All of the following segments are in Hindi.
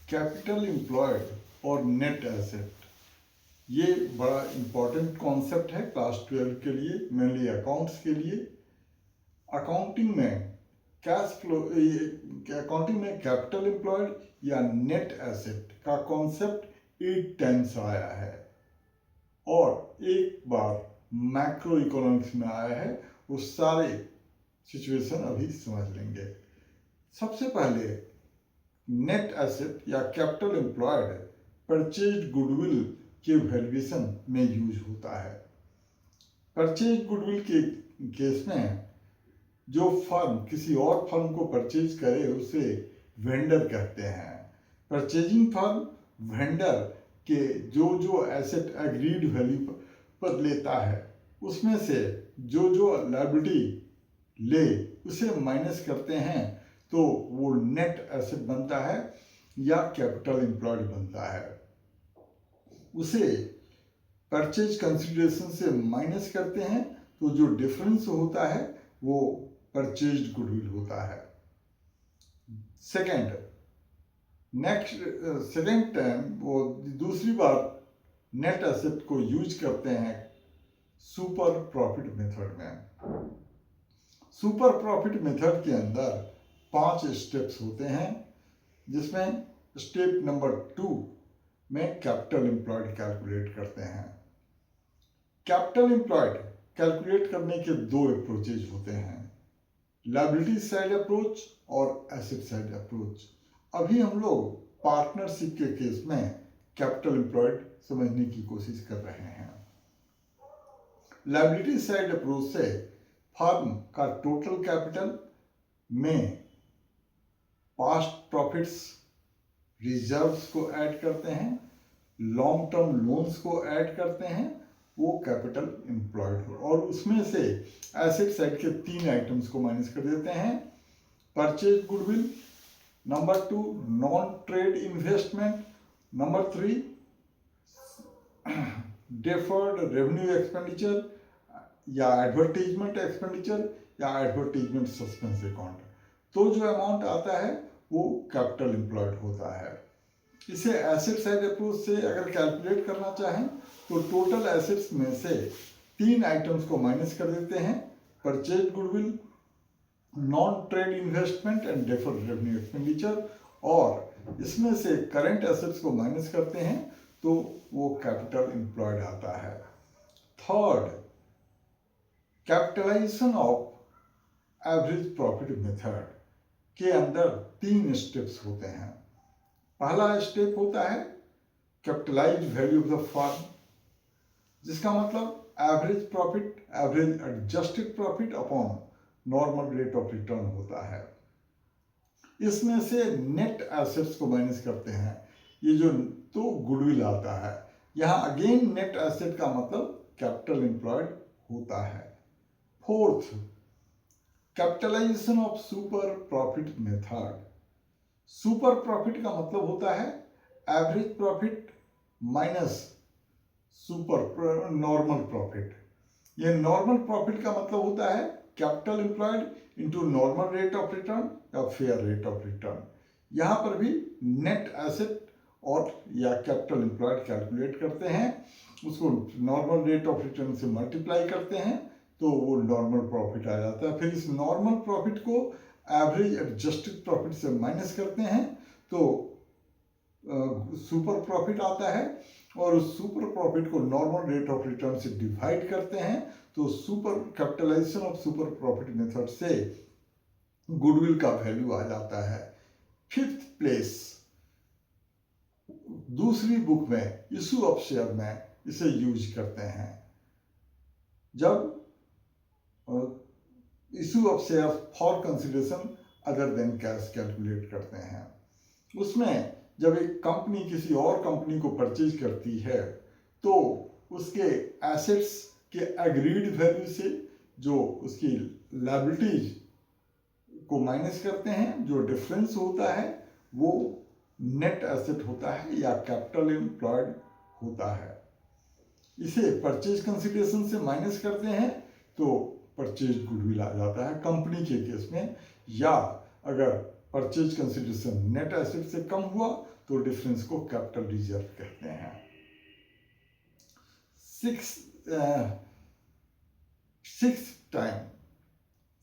कैपिटल एम्प्लॉयड और नेट एसेट, ये बड़ा इम्पोर्टेंट कॉन्सेप्ट है क्लास 12 के लिए, मेनली अकाउंट्स के लिए। अकाउंटिंग में अकाउंटिंग में कैपिटल एम्प्लॉयड या नेट एसेट का कॉन्सेप्ट 8 टाइम्स आया है और एक बार मैक्रो इकोनॉमिक्स में आया है। वो सारे सिचुएशन अभी समझ लेंगे। सबसे पहले नेट एसेट या कैपिटल एम्प्लॉयड परचेज गुडविल के वैल्यूएशन में यूज होता है। परचेज गुडविल के केस में जो फर्म किसी और फर्म को परचेज करे उसे वेंडर कहते हैं। परचेजिंग फर्म वेंडर के जो जो एसेट एग्रीड वैल्यू पर लेता है उसमें से जो जो लायबिलिटी ले उसे माइनस करते हैं तो वो नेट एसेट बनता है या कैपिटल एम्प्लॉयड बनता है। उसे परचेज कंसिडरेशन से माइनस करते हैं तो जो डिफरेंस होता है वो परचेज गुडविल होता है। सेकेंड टाइम वो दूसरी बार नेट एसेट को यूज करते हैं सुपर प्रॉफिट मेथड में। सुपर प्रॉफिट मेथड के अंदर 5 स्टेप्स होते हैं, जिसमें स्टेप नंबर 2 में कैपिटल एम्प्लॉयड कैलकुलेट करते हैं। कैपिटल एम्प्लॉयड कैलकुलेट करने के 2 अप्रोचेज होते हैं, लायबिलिटी साइड अप्रोच और एसेट साइड अप्रोच। अभी हम लोग पार्टनरशिप के केस में कैपिटल एम्प्लॉयड समझने की कोशिश कर रहे हैं। लायबिलिटी साइड अप्रोच से फर्म का टोटल कैपिटल में पास्ट प्रॉफिट्स, रिजर्व्स को ऐड करते हैं, लॉन्ग टर्म लोन्स को ऐड करते हैं, वो कैपिटल एम्प्लॉयड हो, और उसमें से एसेट साइड के 3 आइटम्स को माइनस कर देते हैं। Purchase goodwill, number 2 non trade investment, number 3 deferred revenue expenditure या एडवर्टीजमेंट एक्सपेंडिचर या एडवर्टीजमेंट सस्पेंस अकाउंट। तो जो अमाउंट आता है वो कैपिटल एम्प्लॉयड होता है। इसे एसेट साइड अप्रोच से अगर कैलकुलेट करना चाहें तो टोटल एसेट्स में से 3 आइटम्स को माइनस कर देते हैं, purchase goodwill, non trade investment and deferred revenue expenditure, और इसमें से करंट एसेट्स को माइनस करते हैं तो वो कैपिटल एम्प्लॉयड आता है। Third, capitalization of average profit method के अंदर 3 स्टेप्स होते हैं। पहला स्टेप होता है capitalised value of the firm, जिसका मतलब average profit, average adjusted profit upon normal rate of return होता है। इसमें से नेट एसेट्स को माइनस करते हैं, ये जो तो गुडविल आता है। यहाँ अगेन नेट एसेट का मतलब कैपिटल एम्प्लॉयड होता है। Fourth, capitalization of super profit method. Super profit का मतलब होता है average profit minus super normal profit. ये नॉर्मल प्रॉफिट का मतलब होता है capital employed into normal rate of return या फेयर रेट ऑफ रिटर्न। यहाँ पर भी नेट एसेट और या कैपिटल एम्प्लॉयड कैलकुलेट करते हैं, उसको नॉर्मल रेट ऑफ रिटर्न से मल्टीप्लाई करते हैं तो वो नॉर्मल प्रॉफिट आ जाता है। फिर इस नॉर्मल प्रॉफिट को एवरेज एडजस्टेड प्रॉफिट से माइनस करते हैं तो सुपर प्रॉफिट आता है, और उस सुपर प्रॉफिट को नॉर्मल रेट ऑफ रिटर्न से डिवाइड करते हैं तो super capitalization of super profit method से गुडविल का वैल्यू आ जाता है। फिफ्थ प्लेस, दूसरी बुक में इशू ऑफ शेयर में इसे यूज करते हैं। जब issue of share for consideration other than cash calculate करते हैं, उसमें जब एक कंपनी किसी और कंपनी को परचेज करती है तो उसके एसेट्स के एग्रीड वैल्यू से जो उसकी लायबिलिटीज को माइनस करते हैं, जो डिफरेंस होता है वो नेट एसेट होता है या कैपिटल एम्प्लॉयड होता है। इसे परचेज कंसिडरेशन से माइनस करते हैं तो परचेज गुडविल आ जाता है कंपनी के केस में, या अगर परचेज कंसिडरेशन नेट एसेट से कम हुआ तो डिफरेंस को कैपिटल रिजर्व कहते हैं।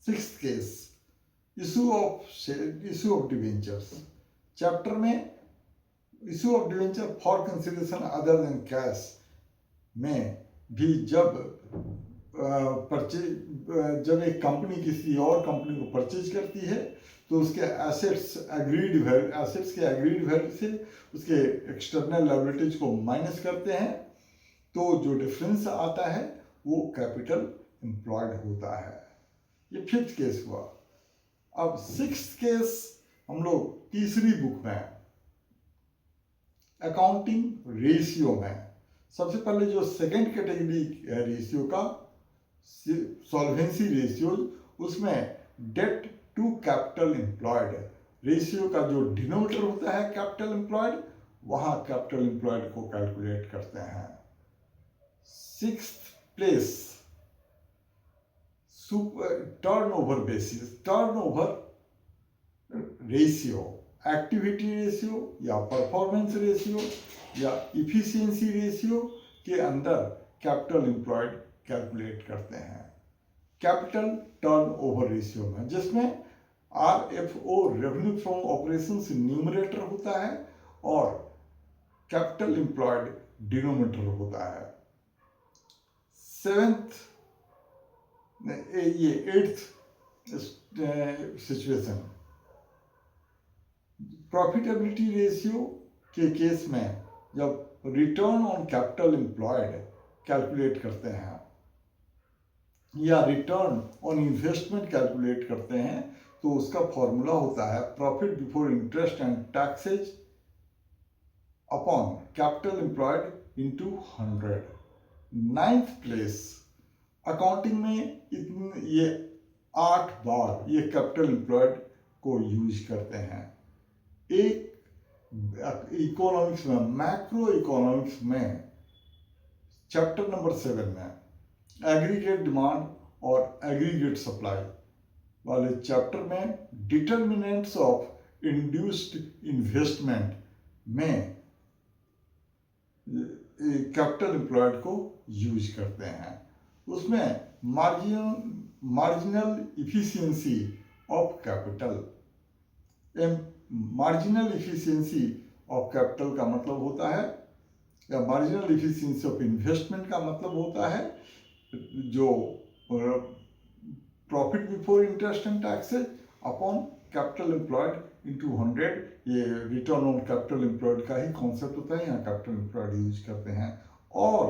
Sixth case issue of debentures. Chapter में issue of debenture for consideration other than cash में भी जब एक कंपनी किसी और कंपनी को परचेज करती है तो उसके एसेट्स के एग्रीड वैल्यू से उसके एक्सटर्नल लायबिलिटीज को माइनस करते हैं तो जो डिफरेंस आता है वो कैपिटल एम्प्लॉयड होता है। ये फिफ्थ केस हुआ। अब सिक्स्थ केस हम लोग तीसरी बुक में अकाउंटिंग रेशियो में सबसे पहले जो सेकेंड कैटेगरी है रेशियो का सॉल्वेंसी रेशियो, उसमें debt to capital employed ratio का जो डिनोमिनेटर होता है कैपिटल एम्प्लॉयड, वहां कैपिटल एम्प्लॉयड को कैलकुलेट करते हैं। Sixth place turnover basis, turnover ratio, activity ratio या परफॉर्मेंस रेशियो या इफिशियंसी रेशियो के अंदर कैपिटल एम्प्लॉयड कैलकुलेट करते हैं। कैपिटल टर्नओवर रेशियो में जिसमें RFO revenue from operations numerator होता है और कैपिटल एम्प्लॉयड डिनोमिनेटर होता है। एट्थ सिचुएशन प्रॉफिटेबिलिटी रेशियो के केस में जब return on capital employed calculate करते हैं या रिटर्न ऑन इन्वेस्टमेंट कैलकुलेट करते हैं तो उसका फॉर्मूला होता है profit before interest and taxes upon capital employed into 100। Ninth place accounting में ये 8 बार ये कैपिटल एम्प्लॉयड को यूज करते हैं। एक इकोनॉमिक्स में मैक्रो इकोनॉमिक्स में चैप्टर नंबर 7 में एग्रीगेट डिमांड और एग्रीगेट सप्लाई वाले चैप्टर में डिटर्मिनेंट्स ऑफ इंड्यूस्ड इन्वेस्टमेंट में कैपिटल एम्प्लॉयड को यूज करते हैं। उसमें marginal efficiency of capital, marginal efficiency of capital का मतलब होता है या मार्जिनल इफिशियंसी ऑफ इन्वेस्टमेंट का मतलब होता है जो profit before interest and taxes upon capital employed into 100। ये रिटर्न ऑन कैपिटल एम्प्लॉयड का ही कॉन्सेप्ट होता है, यहाँ कैपिटल एम्प्लॉयड यूज करते हैं। और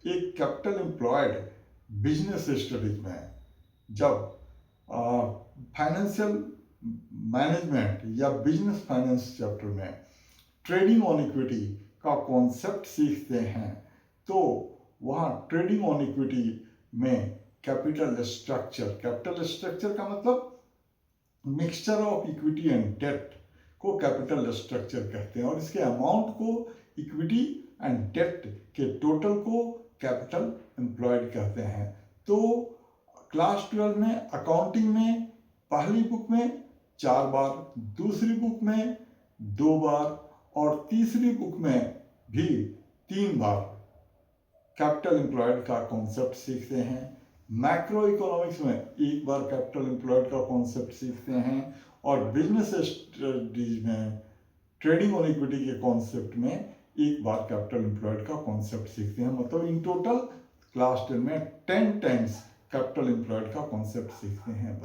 एक कैपिटल एम्प्लॉयड बिजनेस स्टडीज में जब फाइनेंशियल मैनेजमेंट या बिजनेस फाइनेंस चैप्टर में ट्रेडिंग ऑन इक्विटी का कॉन्सेप्ट सीखते हैं तो वहाँ ट्रेडिंग ऑन इक्विटी में कैपिटल स्ट्रक्चर का मतलब mixture of equity and debt को कैपिटल स्ट्रक्चर कहते हैं और इसके अमाउंट को इक्विटी एंड डेट के टोटल को कैपिटल एम्प्लॉयड कहते हैं। तो क्लास 12 में अकाउंटिंग में पहली बुक में 4 बार, दूसरी बुक में 2 बार और तीसरी बुक में भी 3 बार कैपिटल एम्प्लॉयड का कॉन्सेप्ट सीखते हैं। मैक्रो इकोनॉमिक्स में 1 बार कैपिटल एम्प्लॉयड का कॉन्सेप्ट सीखते हैं और बिजनेस स्टडीज में ट्रेडिंग ऑन इक्विटी के कॉन्सेप्ट में 1 बार कैपिटल एम्प्लॉयड का कॉन्सेप्ट सीखते हैं। मतलब इन टोटल क्लास 10 में 10 टाइम्स कैपिटल एम्प्लॉयड का कॉन्सेप्ट सीखते हैं।